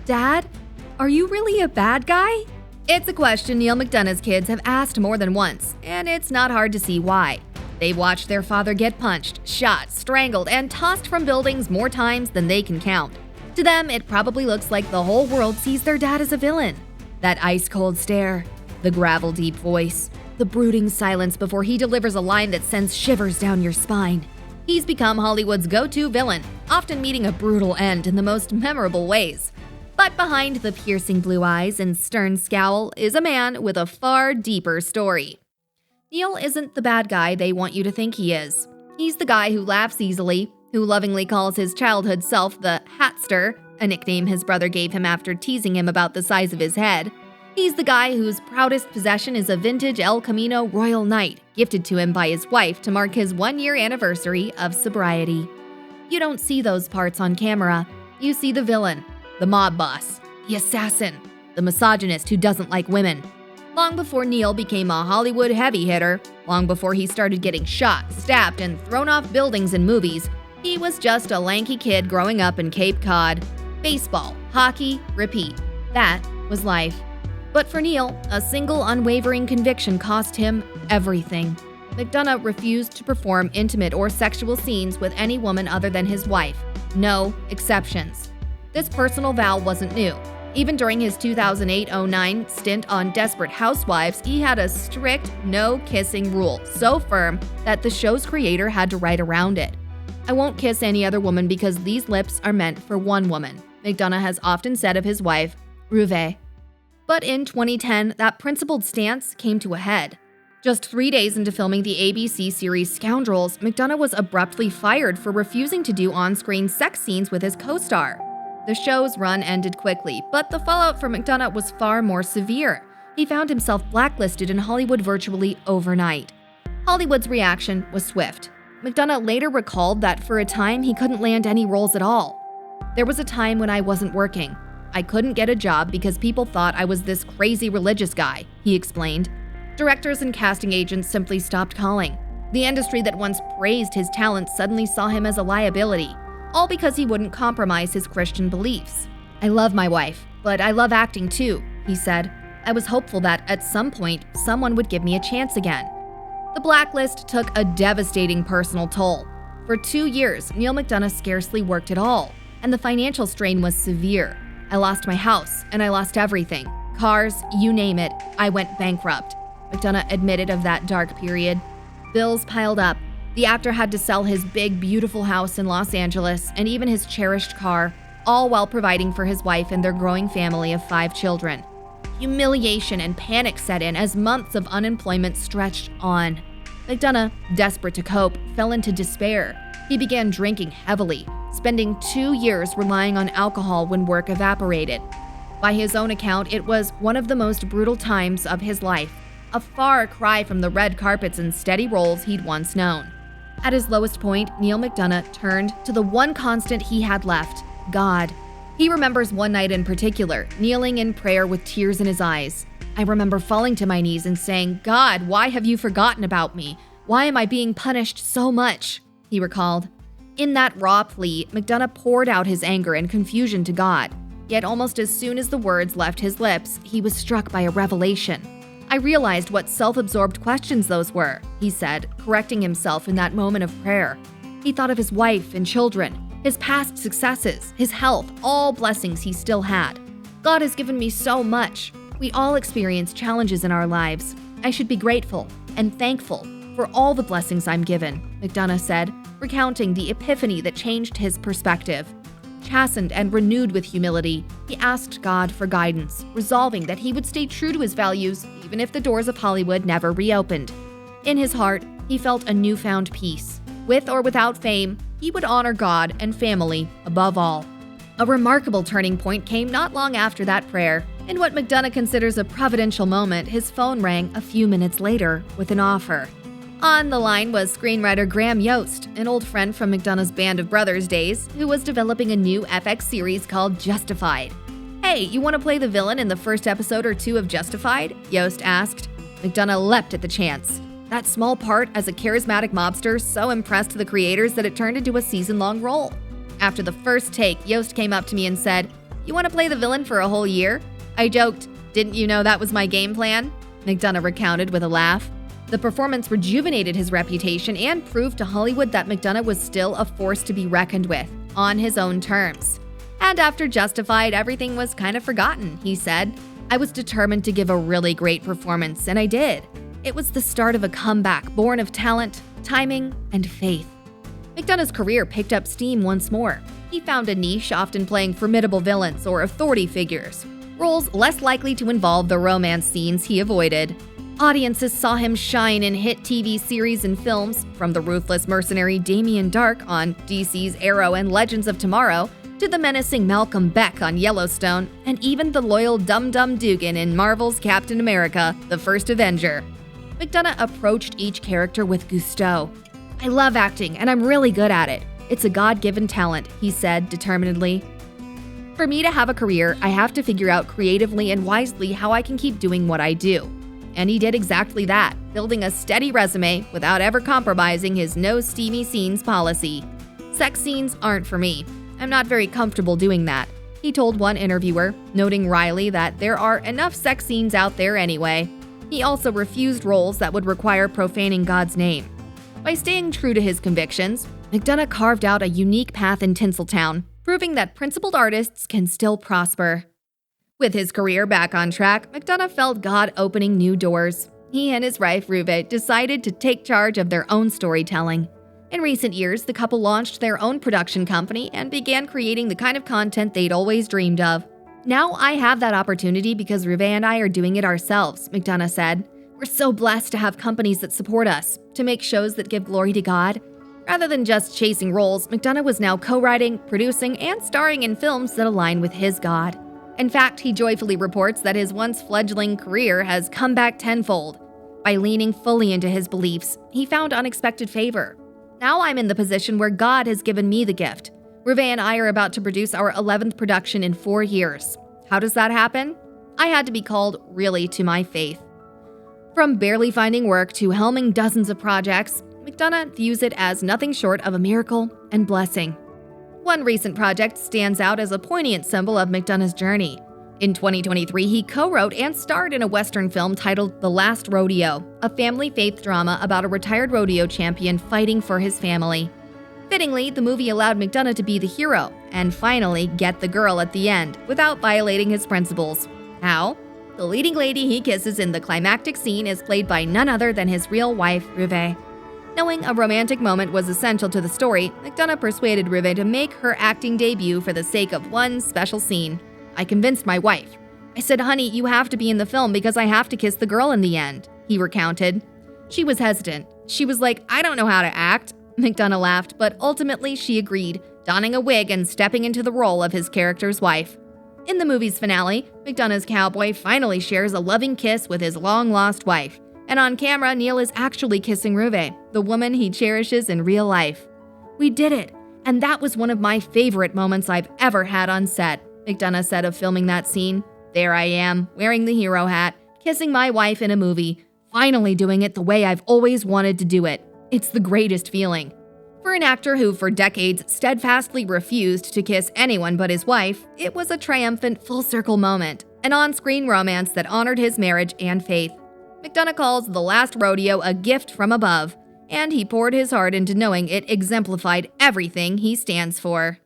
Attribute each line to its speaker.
Speaker 1: Dad, are you really a bad guy? It's a question Neal McDonough's kids have asked more than once, and it's not hard to see why. They've watched their father get punched, shot, strangled, and tossed from buildings more times than they can count. To them, it probably looks like the whole world sees their dad as a villain. That ice-cold stare, the gravel-deep voice, the brooding silence before he delivers a line that sends shivers down your spine. He's become Hollywood's go-to villain, often meeting a brutal end in the most memorable ways. But behind the piercing blue eyes and stern scowl is a man with a far deeper story. Neal isn't the bad guy they want you to think he is. He's the guy who laughs easily, who lovingly calls his childhood self the Hatster, a nickname his brother gave him after teasing him about the size of his head. He's the guy whose proudest possession is a vintage El Camino Royal Knight, gifted to him by his wife to mark his 1-year anniversary of sobriety. You don't see those parts on camera. You see the villain, the mob boss, the assassin, the misogynist who doesn't like women. Long before Neal became a Hollywood heavy hitter, long before he started getting shot, stabbed, and thrown off buildings in movies, he was just a lanky kid growing up in Cape Cod. Baseball, hockey, repeat. That was life. But for Neal, a single unwavering conviction cost him everything. McDonough refused to perform intimate or sexual scenes with any woman other than his wife. No exceptions. This personal vow wasn't new. Even during his 2008-09 stint on Desperate Housewives, he had a strict no-kissing rule, so firm that the show's creator had to write around it. "I won't kiss any other woman because these lips are meant for one woman," McDonough has often said of his wife, Ruve. But in 2010, that principled stance came to a head. Just 3 days into filming the ABC series Scoundrels, McDonough was abruptly fired for refusing to do on-screen sex scenes with his co-star. The show's run ended quickly, but the fallout for McDonough was far more severe. He found himself blacklisted in Hollywood virtually overnight. Hollywood's reaction was swift. McDonough later recalled that for a time he couldn't land any roles at all. "There was a time when I wasn't working. I couldn't get a job because people thought I was this crazy religious guy," he explained. Directors and casting agents simply stopped calling. The industry that once praised his talent suddenly saw him as a liability, all because he wouldn't compromise his Christian beliefs. "I love my wife, but I love acting too," he said. "I was hopeful that at some point, someone would give me a chance again." The blacklist took a devastating personal toll. For 2 years, Neal McDonough scarcely worked at all, and the financial strain was severe. "I lost my house, and I lost everything. Cars, you name it, I went bankrupt," McDonough admitted of that dark period. Bills piled up. The actor had to sell his big, beautiful house in Los Angeles and even his cherished car, all while providing for his wife and their growing family of 5 children. Humiliation and panic set in as months of unemployment stretched on. McDonough, desperate to cope, fell into despair. He began drinking heavily, spending 2 years relying on alcohol when work evaporated. By his own account, it was one of the most brutal times of his life, a far cry from the red carpets and steady roles he'd once known. At his lowest point, Neal McDonough turned to the one constant he had left, God. He remembers one night in particular, kneeling in prayer with tears in his eyes. "I remember falling to my knees and saying, 'God, why have you forgotten about me? Why am I being punished so much?'" he recalled. In that raw plea, McDonough poured out his anger and confusion to God. Yet almost as soon as the words left his lips, he was struck by a revelation. "I realized what self-absorbed questions those were," he said, correcting himself in that moment of prayer. He thought of his wife and children, his past successes, his health, all blessings he still had. "God has given me so much. We all experience challenges in our lives. I should be grateful and thankful for all the blessings I'm given," McDonough said, recounting the epiphany that changed his perspective. Chastened and renewed with humility, he asked God for guidance, resolving that he would stay true to his values even if the doors of Hollywood never reopened. In his heart, he felt a newfound peace. With or without fame, he would honor God and family above all. A remarkable turning point came not long after that prayer. In what McDonough considers a providential moment, his phone rang a few minutes later with an offer. On the line was screenwriter Graham Yost, an old friend from McDonough's Band of Brothers days, who was developing a new FX series called Justified. "Hey, you want to play the villain in the first episode or 2 of Justified?" Yost asked. McDonough leapt at the chance. That small part as a charismatic mobster so impressed the creators that it turned into a season-long role. After the first take, Yost came up to me and said, You want to play the villain for a whole year? I joked, didn't you know that was my game plan? McDonough recounted with a laugh. The performance rejuvenated his reputation and proved to Hollywood that McDonough was still a force to be reckoned with, on his own terms. And after Justified, everything was kind of forgotten, he said. I was determined to give a really great performance, and I did. It was the start of a comeback born of talent, timing, and faith. McDonough's career picked up steam once more. He found a niche, often playing formidable villains or authority figures, roles less likely to involve the romance scenes he avoided. Audiences saw him shine in hit TV series and films, from the ruthless mercenary Damien Dark on DC's Arrow and Legends of Tomorrow, to the menacing Malcolm Beck on Yellowstone, and even the loyal Dum-Dum Dugan in Marvel's Captain America: The First Avenger. McDonough approached each character with gusto. I love acting, and I'm really good at it. It's a God-given talent, he said determinedly. For me to have a career, I have to figure out creatively and wisely how I can keep doing what I do. And he did exactly that, building a steady resume without ever compromising his no steamy scenes policy. Sex scenes aren't for me. I'm not very comfortable doing that, he told one interviewer, noting wryly that there are enough sex scenes out there anyway. He also refused roles that would require profaning God's name. By staying true to his convictions, McDonough carved out a unique path in Tinseltown, proving that principled artists can still prosper. With his career back on track, McDonough felt God opening new doors. He and his wife, Ruve, decided to take charge of their own storytelling. In recent years, the couple launched their own production company and began creating the kind of content they'd always dreamed of. Now I have that opportunity because Ruve and I are doing it ourselves, McDonough said. We're so blessed to have companies that support us, to make shows that give glory to God. Rather than just chasing roles, McDonough was now co-writing, producing, and starring in films that align with his God. In fact, he joyfully reports that his once fledgling career has come back tenfold. By leaning fully into his beliefs, he found unexpected favor. Now I'm in the position where God has given me the gift. Ruve and I are about to produce our 11th production in 4 years. How does that happen? I had to be called really to my faith. From barely finding work to helming dozens of projects, McDonough views it as nothing short of a miracle and blessing. One recent project stands out as a poignant symbol of McDonough's journey. In 2023, he co-wrote and starred in a Western film titled The Last Rodeo, a family faith drama about a retired rodeo champion fighting for his family. Fittingly, the movie allowed McDonough to be the hero and finally get the girl at the end without violating his principles. How? The leading lady he kisses in the climactic scene is played by none other than his real wife, Ruve. Knowing a romantic moment was essential to the story, McDonough persuaded Ruve to make her acting debut for the sake of one special scene. I convinced my wife. I said, honey, you have to be in the film because I have to kiss the girl in the end, he recounted. She was hesitant. She was like, I don't know how to act. McDonough laughed, but ultimately she agreed, donning a wig and stepping into the role of his character's wife. In the movie's finale, McDonough's cowboy finally shares a loving kiss with his long-lost wife. And on camera, Neal is actually kissing Ruve, the woman he cherishes in real life. We did it, and that was one of my favorite moments I've ever had on set, McDonough said of filming that scene. There I am, wearing the hero hat, kissing my wife in a movie, finally doing it the way I've always wanted to do it. It's the greatest feeling. For an actor who for decades steadfastly refused to kiss anyone but his wife, it was a triumphant full-circle moment, an on-screen romance that honored his marriage and faith. McDonough calls The Last Rodeo a gift from above, and he poured his heart into knowing it exemplified everything he stands for.